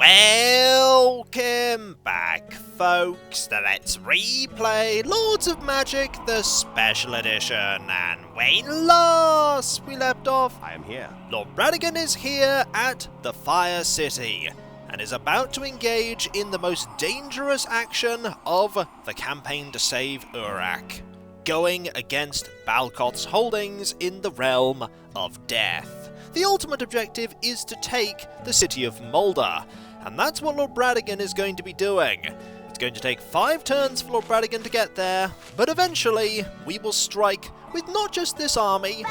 Welcome back, folks, to Let's Replay Lords of Magic, the Special Edition. And when last we left off, I am here. Lord Bradigan is here at the Fire City, and is about to engage in the most dangerous action of the campaign to save Urak, going against Balkoth's holdings in the Realm of Death. The ultimate objective is to take the city of Moulder, and that's what Lord Bradigan is going to be doing. It's going to take 5 turns for Lord Bradigan to get there, but eventually we will strike with not just this army,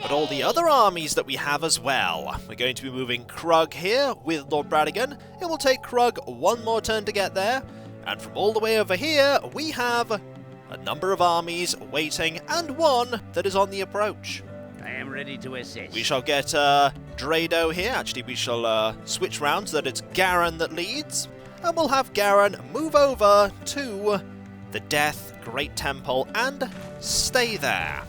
but all the other armies that we have as well. We're going to be moving Krug here with Lord Bradigan. It will take Krug 1 more turn to get there, and from all the way over here we have a number of armies waiting and one that is on the approach. I am ready to assist. We shall get Drado here. Actually, we shall switch round so that it's Garen that leads. And we'll have Garen move over to the Death Great Temple and stay there.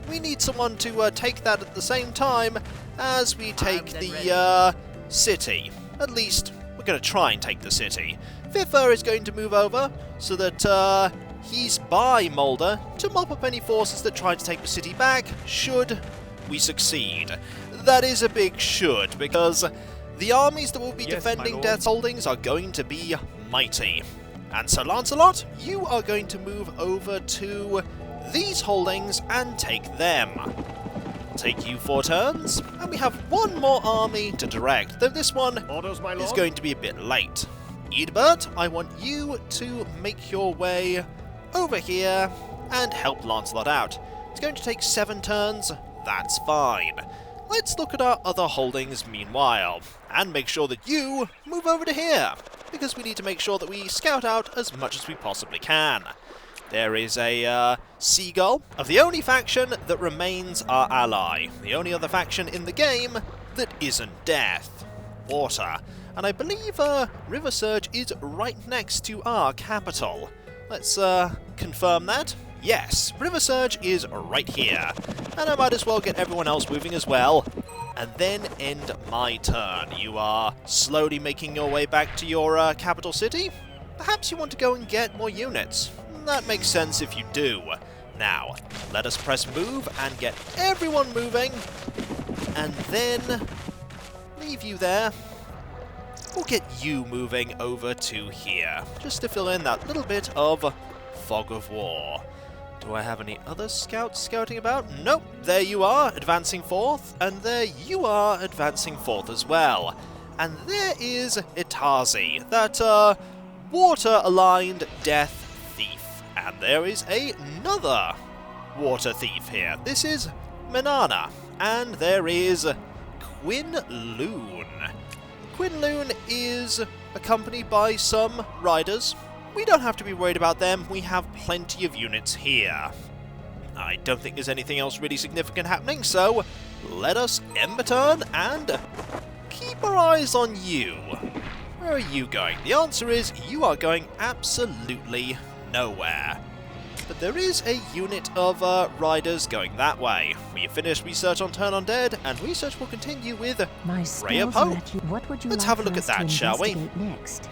We need someone to take that at the same time as we take the city. At least, we're going to try and take the city. Viffer is going to move over so that he's by Moulder to mop up any forces that try to take the city back, should we succeed. That is a big should, because the armies that will be defending Death's holdings are going to be mighty. And Sir Lancelot, you are going to move over to these holdings and take them. It'll take you 4 turns, and we have 1 more army to direct, though this one is going to be a bit late. Eadbert, I want you to make your way over here and help Lancelot out. It's going to take 7 turns, that's fine. Let's look at our other holdings meanwhile, and make sure that you move over to here, because we need to make sure that we scout out as much as we possibly can. There is a seagull of the only faction that remains our ally, the only other faction in the game that isn't Death. Water. And I believe River Surge is right next to our capital. Let's confirm that. Yes, River Surge is right here. And I might as well get everyone else moving as well. And then end my turn. You are slowly making your way back to your capital city. Perhaps you want to go and get more units. That makes sense if you do. Now, let us press move and get everyone moving. And then leave you there. We'll get you moving over to here, just to fill in that little bit of fog of war. Do I have any other scouts scouting about? Nope, there you are, advancing forth, and there you are, advancing forth as well. And there is Itazi, that water-aligned death thief. And there is another water thief here. This is Menana, and there is Quinloon. Quinloon is accompanied by some riders. We don't have to be worried about them, we have plenty of units here. I don't think there's anything else really significant happening, so let us end the turn and keep our eyes on you. Where are you going? The answer is you are going absolutely nowhere. But there is a unit of riders going that way. We have finished research on Turn Undead, and research will continue with Ray of Hope. Let's have a look at that, shall we? Next?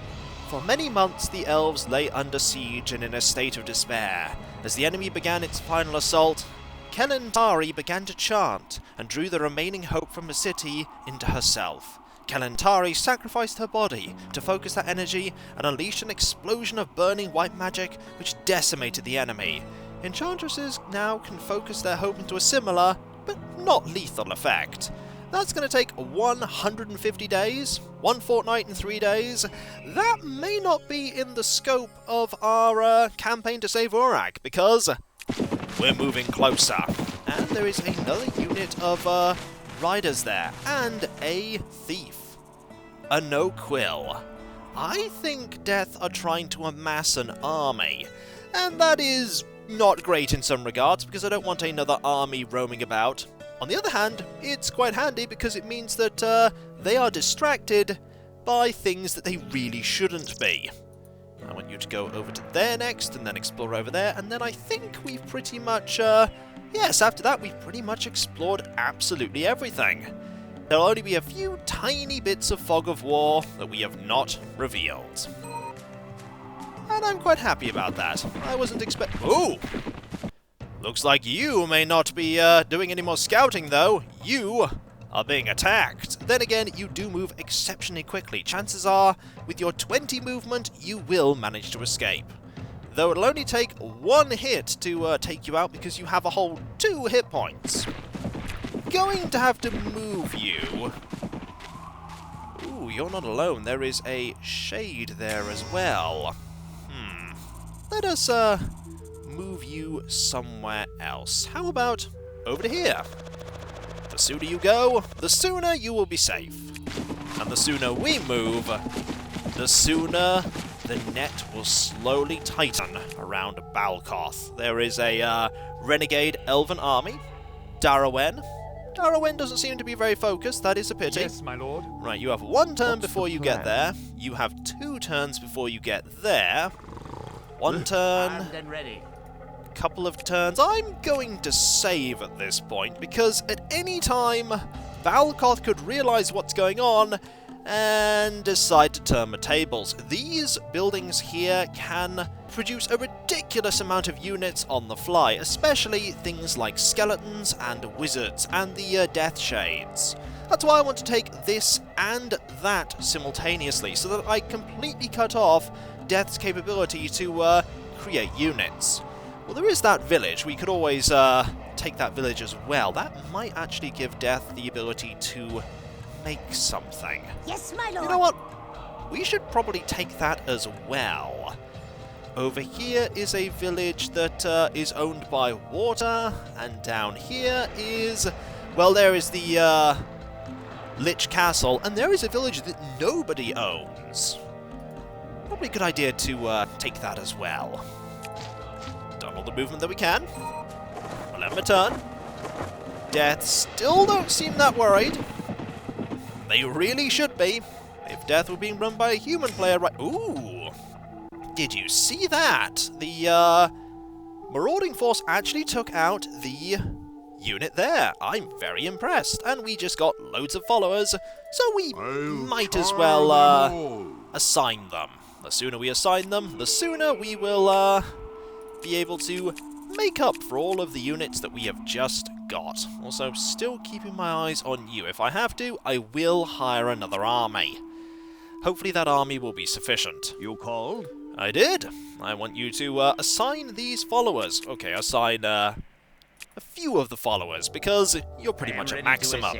For many months the elves lay under siege and in a state of despair. As the enemy began its final assault, Kelantari began to chant, and drew the remaining hope from the city into herself. Kelantari sacrificed her body to focus that energy and unleash an explosion of burning white magic which decimated the enemy. Enchantresses now can focus their hope into a similar, but not lethal effect. That's going to take 150 days, 1 fortnight and 3 days. That may not be in the scope of our campaign to save Urak, because we're moving closer. And there is another unit of riders there, and a thief. A no-quill. I think Death are trying to amass an army, and that is not great in some regards, because I don't want another army roaming about. On the other hand, it's quite handy because it means that they are distracted by things that they really shouldn't be. I want you to go over to there next, and then explore over there, and then I think we've pretty much, yes, after that we've pretty much explored absolutely everything. there'll only be a few tiny bits of fog of war that we have not revealed. And I'm quite happy about that. I wasn't Ooh! Looks like you may not be doing any more scouting, though. You are being attacked. Then again, you do move exceptionally quickly. Chances are, with your 20 movement, you will manage to escape. Though it'll only take one hit to take you out because you have a whole 2 hit points. Going to have to move you. Ooh, you're not alone. There is a shade there as well. Let us move you somewhere else. How about over to here? The sooner you go, the sooner you will be safe. And the sooner we move, the sooner the net will slowly tighten around Balkoth. There is a renegade Elven army. Darrowen. Darrowen doesn't seem to be very focused. That is a pity. Yes, my lord. Right, you have 1 turn before you get there. You have 2 turns before you get there. 1 turn. Armed and ready. Couple of turns. I'm going to save at this point, because at any time, Balkoth could realise what's going on and decide to turn the tables. These buildings here can produce a ridiculous amount of units on the fly, especially things like skeletons and wizards and the death shades. That's why I want to take this and that simultaneously, so that I completely cut off Death's capability to create units. Well, there is that village. We could always take that village as well. That might actually give Death the ability to make something. Yes, my lord. You know what? We should probably take that as well. Over here is a village that is owned by water, and down here is... well, there is the Lich Castle, and there is a village that nobody owns. Probably a good idea to take that as well. Done all the movement that we can. We'll let them turn. Death still don't seem that worried. They really should be. If Death were being run by a human player, right... Ooh! Did you see that? The marauding force actually took out the unit there. I'm very impressed. And we just got loads of followers, so we might as well assign them. The sooner we assign them, the sooner we will be able to make up for all of the units that we have just got. Also, still keeping my eyes on you. If I have to, I will hire another army. Hopefully that army will be sufficient. You called? I did. I want you to assign these followers. Okay, assign a few of the followers, because you're pretty much at maximum.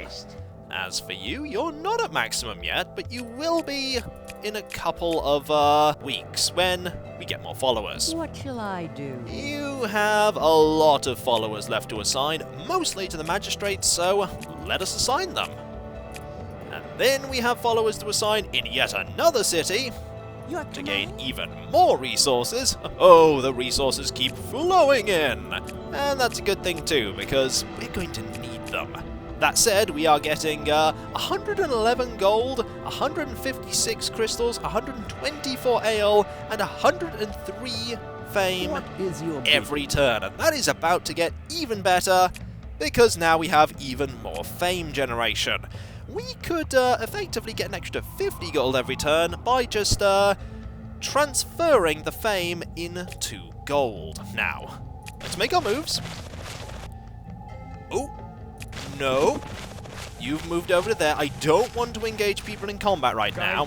As for you, you're not at maximum yet, but you will be in a couple of weeks when we get more followers. What shall I do? You have a lot of followers left to assign, mostly to the magistrates, so let us assign them. And then we have followers to assign in yet another city to gain even more resources. Oh, the resources keep flowing in! And that's a good thing too, because we're going to need them. That said, we are getting 111 gold, 156 crystals, 124 ale, and 103 fame every turn. And that is about to get even better, because now we have even more fame generation. We could effectively get an extra 50 gold every turn by just transferring the fame into gold. Now, let's make our moves. Oh. No. You've moved over to there. I don't want to engage people in combat right now.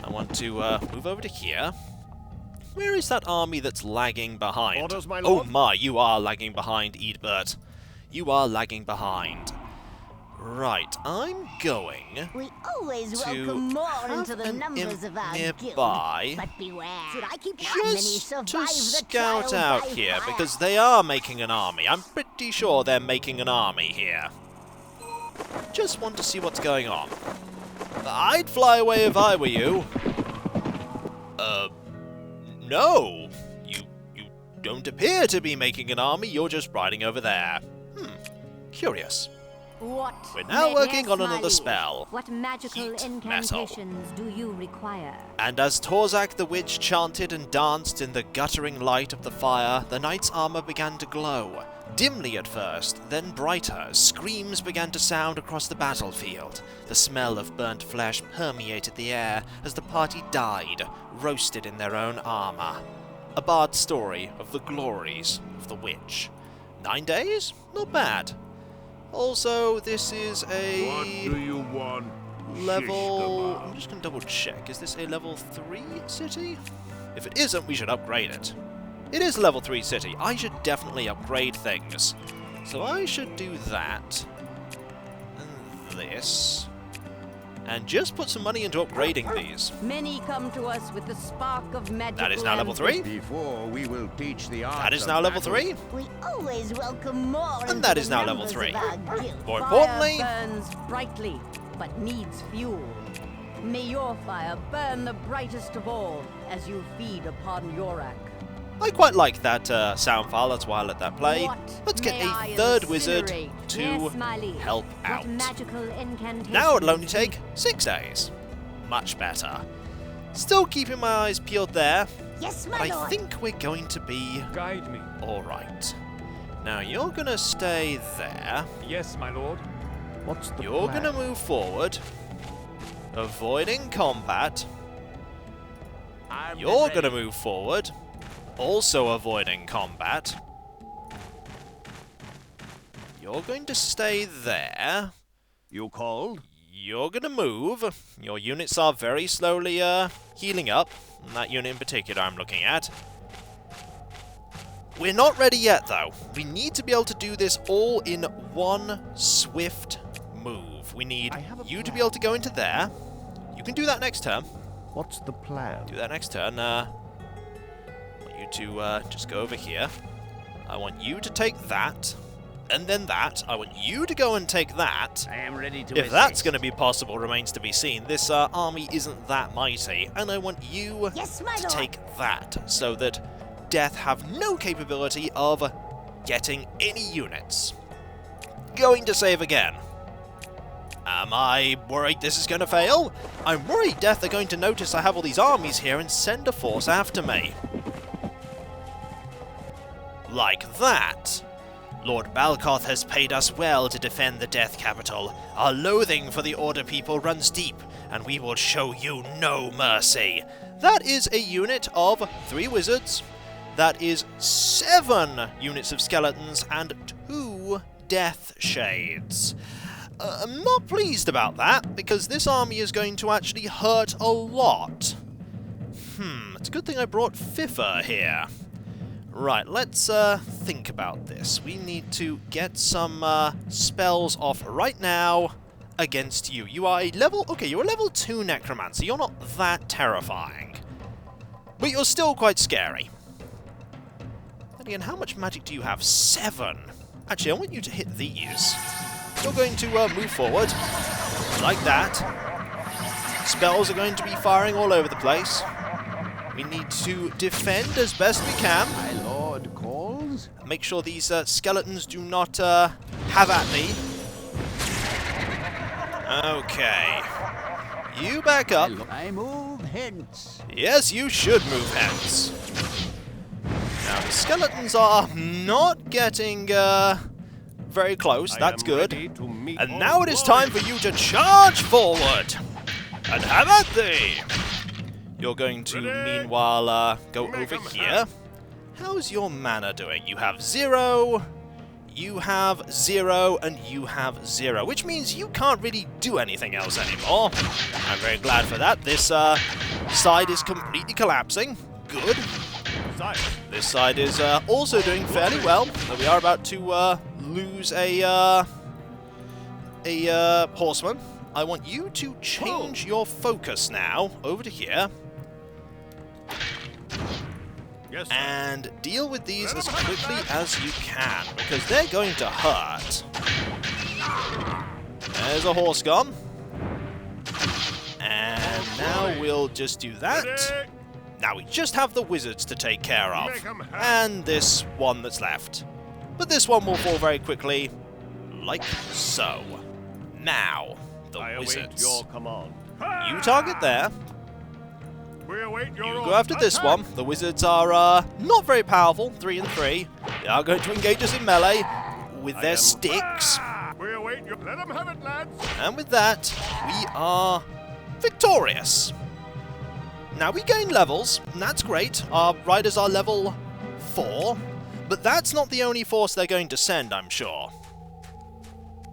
I want to move over to here. Where is that army that's lagging behind? Orders, my Oh lord. my, you are lagging behind, Eadbert. You are lagging behind. Right, I'm going We always to welcome more have into the an numbers of our nearby, guild. But beware. Should I keep that many just survive to the scout trial out by here, fire? because they are making an army. I'm pretty sure they're making an army here. Just want to see what's going on. I'd fly away if I were you. No. You don't appear to be making an army, you're just riding over there. Curious. What? We're now working on my another liege. spell. What magical Heat incantations do you require? And as Torzak the Witch chanted and danced in the guttering light of the fire, the knight's armor began to glow. Dimly at first, then brighter, screams began to sound across the battlefield. The smell of burnt flesh permeated the air as the party died, roasted in their own armor. A bard's story of the glories of the witch. 9 days? Not bad. Also, this is a What do you want? level... Shish I'm just going to double check. Is this a level 3 city? If it isn't, we should upgrade it. It is a level 3 city. I should definitely upgrade things. So I should do that. And this. And just put some money into upgrading these. Many come to us with the spark of magic. That is now level 3. Before we will teach the art That is of now level battle. 3. We always welcome more. And into that the is now level members 3. of our guild. More importantly, Fire burns brightly, but needs fuel. May your fire burn the brightest of all as you feed upon Urak. I quite like that sound file, that's why I let that play. What Let's get may I a third wizard incinerate? to Yes, my liege. help What out. magical incantation? Now it'll only take 6 days. Much better. Still keeping my eyes peeled there, Yes, but my I lord. think we're going to be Guide me. alright. Now you're going to stay there. Yes, my lord. What's the You're plan? going to move forward, avoiding combat. You're going to move forward, also avoiding combat. You're going to stay there. You called? You're going to move. Your units are very slowly healing up. And that unit in particular I'm looking at. We're not ready yet, though. We need to be able to do this all in one swift move. We need I have a you to be plan. able to go into there. You can do that next turn. What's the plan? Do that next turn. I want you to just go over here. I want you to take that. And then that. I want you to go and take that. I am ready to If assist. that's going to be possible remains to be seen. This army isn't that mighty. And I want you Yes, my to lord. take that so that Death have no capability of getting any units. Going to save again. Am I worried this is going to fail? I'm worried Death are going to notice I have all these armies here and send a force after me. Like that. Lord Balkoth has paid us well to defend the Death Capital. Our loathing for the Order people runs deep, and we will show you no mercy. That is a unit of 3 wizards. That is 7 units of skeletons and 2 Death Shades. I'm not pleased about that, because this army is going to actually hurt a lot. It's a good thing I brought FIFA here. Right, let's think about this. We need to get some spells off right now against you. You are a level... Okay, you're a level 2 necromancer. You're not that terrifying. But you're still quite scary. And again, how much magic do you have? 7. Actually, I want you to hit these. You're going to move forward. Like that. Spells are going to be firing all over the place. We need to defend as best we can. My lord calls? Make sure these skeletons do not have at me. Okay. You back up. I move hence. Yes, you should move hence. Now, the skeletons are not getting very close. That's good. And now it is time for you to charge forward. And have at thee. You're going to, meanwhile, go over here. How's your mana doing? You have 0, you have 0, and you have 0, which means you can't really do anything else anymore. I'm very glad for that. This side is completely collapsing. Good. This side is also doing fairly well. But we are about to lose a horseman. I want you to change your focus now over to here. Yes, And deal with these as quickly as you can, because they're going to hurt. There's a horse gone. And now we'll just do that. Now we just have the wizards to take care of. And this one that's left. But this one will fall very quickly, like so. Now, the I await wizards. your command. You target there. We await your You go after this one. The wizards are not very powerful, 3 and 3. They are going to engage us in melee with their sticks. We await your... Let them have it, lads. And with that, we are victorious. Now we gain levels, and that's great. Our riders are level 4, but that's not the only force they're going to send, I'm sure.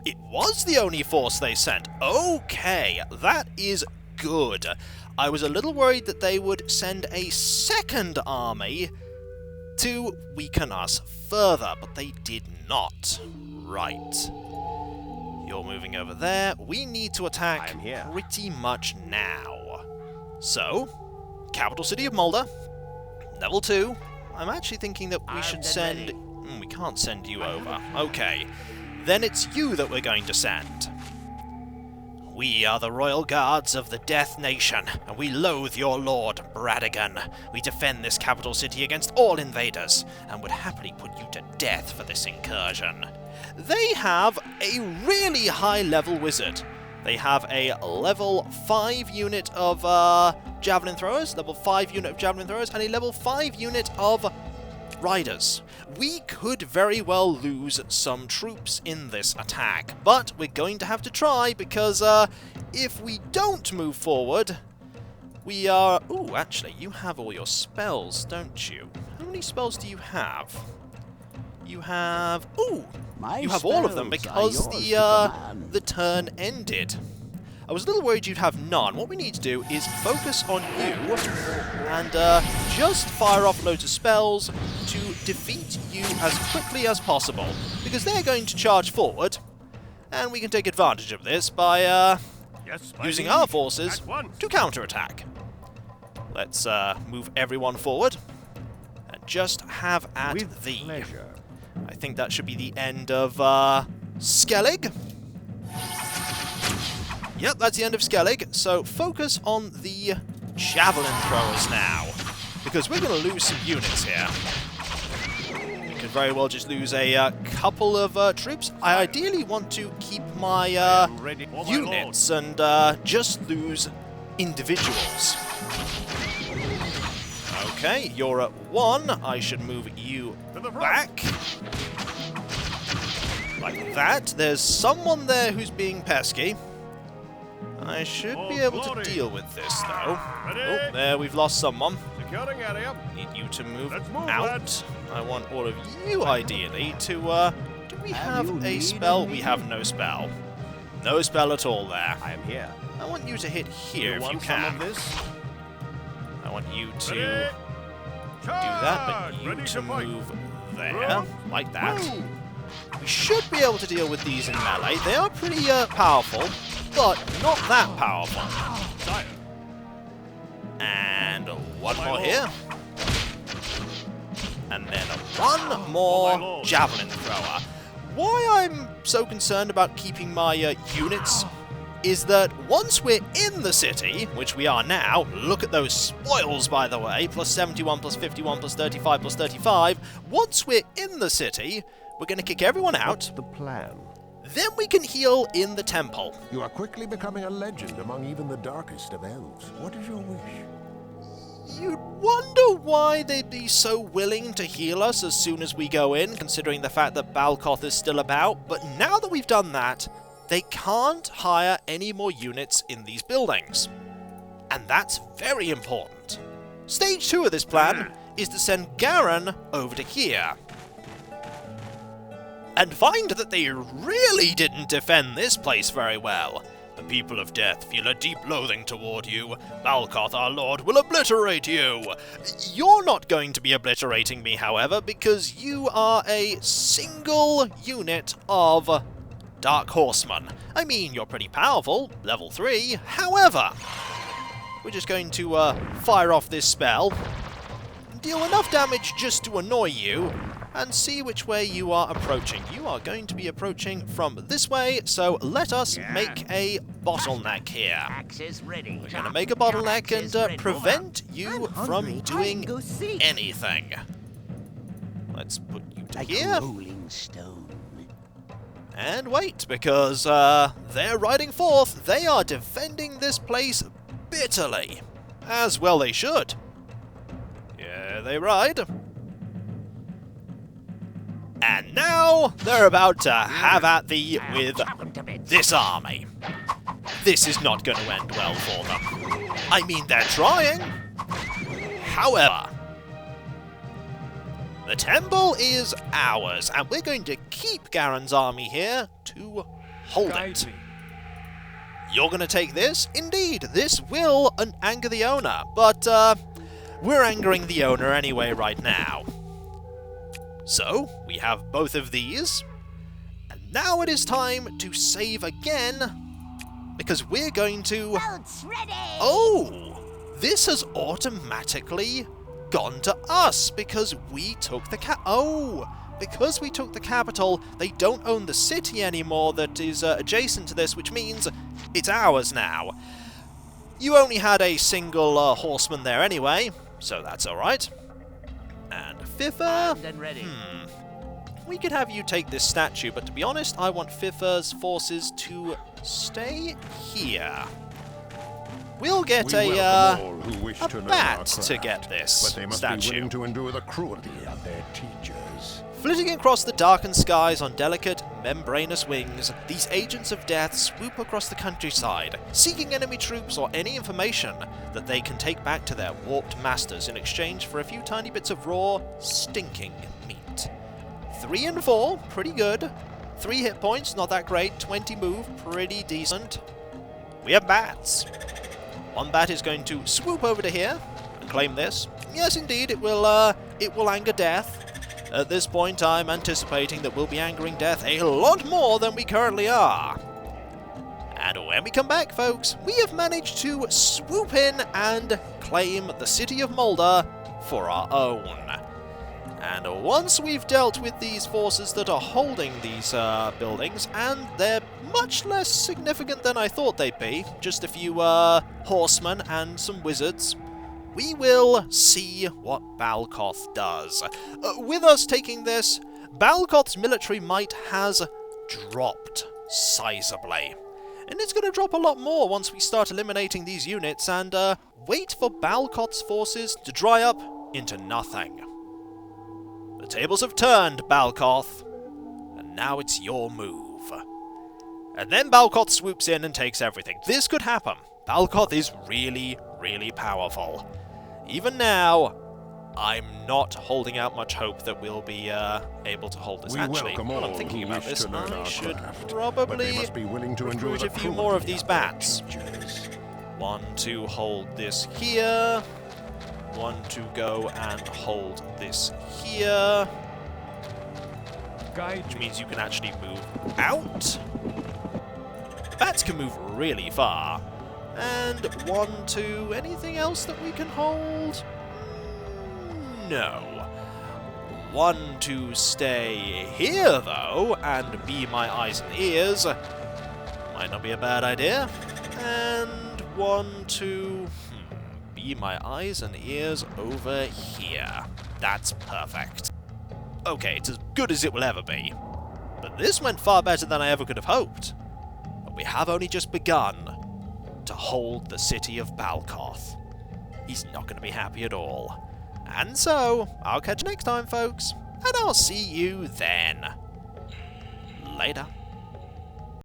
It was the only force they sent. Okay, that is good. I was a little worried that they would send a second army to weaken us further, but they did not. Right. You're moving over there. We need to attack I'm here. pretty much now. So, capital city of Moulder, level 2. I'm actually thinking that we should send... we can't send you over. Okay. Then it's you that we're going to send. We are the royal guards of the Death Nation, and we loathe your lord, Bradigan. We defend this capital city against all invaders, and would happily put you to death for this incursion. They have a really high-level wizard. They have a level 5 unit of javelin throwers, level 5 unit of javelin throwers, and a level 5 unit of riders. We could very well lose some troops in this attack, but we're going to have to try, because if we don't move forward, we are... Ooh, actually, you have all your spells, don't you? How many spells do you have? You have... Ooh! My You have all of them spells because are yours to command. the turn ended. I was a little worried you'd have none. What we need to do is focus on you and just fire off loads of spells to defeat you as quickly as possible, because they're going to charge forward, and we can take advantage of this by Yes, using my liege. our forces At once. to counterattack. Let's move everyone forward and just have at With thee. pleasure. I think that should be the end of Skellig. Yep, that's the end of Skellig. So focus on the javelin throwers now, because we're going to lose some units here. We could very well just lose a couple of troops. I ideally want to keep my Ready for my units and just lose individuals. Okay, you're at 1. I should move you To the front. back. Like that. There's someone there who's being pesky. I should be able to deal with this, though. Ready? Oh, there, we've lost someone. Securing area. Need you to move Let's move, out. lads. I want all of you, ideally, to, do we Have you have a need spell? me? We have no spell. No spell at all there. I am here. I want you to hit here if you want some can. of this? I want you to Ready? do that, but Charge! you Ready to fight. move there, Roll. like that. Move. We should be able to deal with these in melee. They are pretty powerful, but not that powerful. Sire. And one My more lord. here. And then one more my lord. javelin thrower. Why I'm so concerned about keeping my units is that once we're in the city, which we are now, look at those spoils, by the way, plus 71, plus 51, plus 35, plus 35. Once we're in the city, we're going to kick everyone out. The plan. Then we can heal in the temple. You are quickly becoming a legend among even the darkest of elves. What is your wish? You'd wonder why they'd be so willing to heal us as soon as we go in, considering the fact that Balkoth is still about, but now that we've done that, they can't hire any more units in these buildings. And that's very important. Stage 2 of this plan is to send Garen over to here. And find that they really didn't defend this place very well. The people of death feel a deep loathing toward you. Balkoth, our lord, will obliterate you. You're not going to be obliterating me, however, because you are a single unit of Dark Horsemen. I mean, you're pretty powerful, level 3. However, we're just going to fire off this spell, deal enough damage just to annoy you, and see which way you are approaching. You are going to be approaching from this way, so let us make a bottleneck here. Axe is ready. We're going to make a bottleneck and prevent you I'm from hungry. I doing can go see. anything. Let's put you to Like here. a rolling stone. And wait, because they're riding forth. They are defending this place bitterly. As well they should. Yeah, they ride. And now they're about to have at thee with this army. This is not going to end well for them. I mean, they're trying. However, the temple is ours, and we're going to keep Garen's army here to hold Guide it. me. You're going to take this? Indeed, this will anger the owner, but we're angering the owner anyway right now. So, we have both of these, and now it is time to save again, because we're going to... Boats ready! Oh! This has automatically gone to us, because we took the because we took the capital, they don't own the city anymore that is adjacent to this, which means it's ours now. You only had a single horseman there anyway, so that's alright. And Fiffer... Armed and ready. We could have you take this statue, but to be honest, I want Fiffer's forces to stay here. We'll get We welcome all who wish a to learn bat our to craft, get this but they must be statue. willing to endure the cruelty of their teachers. Flitting across the darkened skies on delicate, membranous wings, these agents of death swoop across the countryside, seeking enemy troops or any information that they can take back to their warped masters in exchange for a few tiny bits of raw, stinking meat. 3 and 4, pretty good. 3 hit points, not that great. 20 move, pretty decent. We have bats. One bat is going to swoop over to here and claim this. Yes, indeed, it will anger death. At this point, I'm anticipating that we'll be angering death a lot more than we currently are. And when we come back, folks, we have managed to swoop in and claim the city of Moulder for our own. And once we've dealt with these forces that are holding these buildings, and they're much less significant than I thought they'd be, just a few horsemen and some wizards, we will see what Balkoth does. With us taking this, Balkoth's military might has dropped sizably. And it's going to drop a lot more once we start eliminating these units and wait for Balkoth's forces to dry up into nothing. The tables have turned, Balkoth, and now it's your move. And then Balkoth swoops in and takes everything. This could happen. Balkoth is really, really powerful. Even now, I'm not holding out much hope that we'll be able to hold this. We Actually, welcome while I'm all thinking who about wish this, to learn I our should craft, but they probably must be willing to endure recruit the a few more of cruelty these their bats. teachers. 1 to hold this here. 1 to go and hold this here. Guide Which me. means you can actually move out. Bats can move really far. And 1 to anything else that we can hold? No. 1 to stay here, though, and be my eyes and ears. Might not be a bad idea. And 1 to be my eyes and ears over here. That's perfect. Okay, it's as good as it will ever be. But this went far better than I ever could have hoped. But we have only just begun to hold the city of Balkoth. He's not going to be happy at all. And so, I'll catch you next time, folks, and I'll see you then. Later.